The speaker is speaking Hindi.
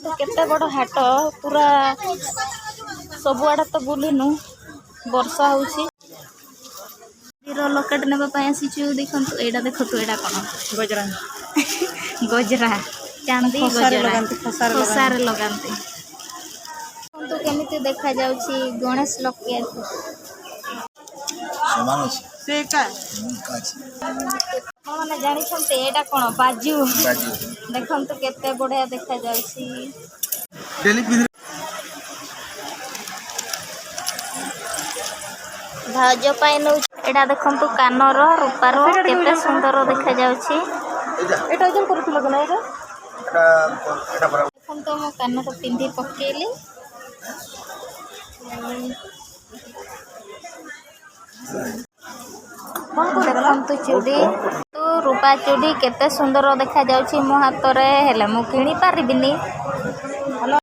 तो केते बड़ हाट पूरा सबुआड़े तो बुलूनु वर्षा होउछि लकेट नापी आसीचु देखु एटा देखु एटा कौन गजरा गजरा चांदी गजरा खसार लगाते तो केमिति देखा जाउछि गणेश लकेट समान से का मैंने जानी एटा कौन बाजू देखु केते बढ़िया देखा जाउछि भाज पाई नौ एटा देखंतु कानर रूपार केते सुंदर देखा जाउछि एटा ओजन करथुल कि ना एटा देखंतु मो कानर पिंधी पकेली देखंतु चूड़ी तो रूपा चूड़ी केते सुंदर देखा जाउछि मो हाथ रे हेले मु किनी पारिबिनी।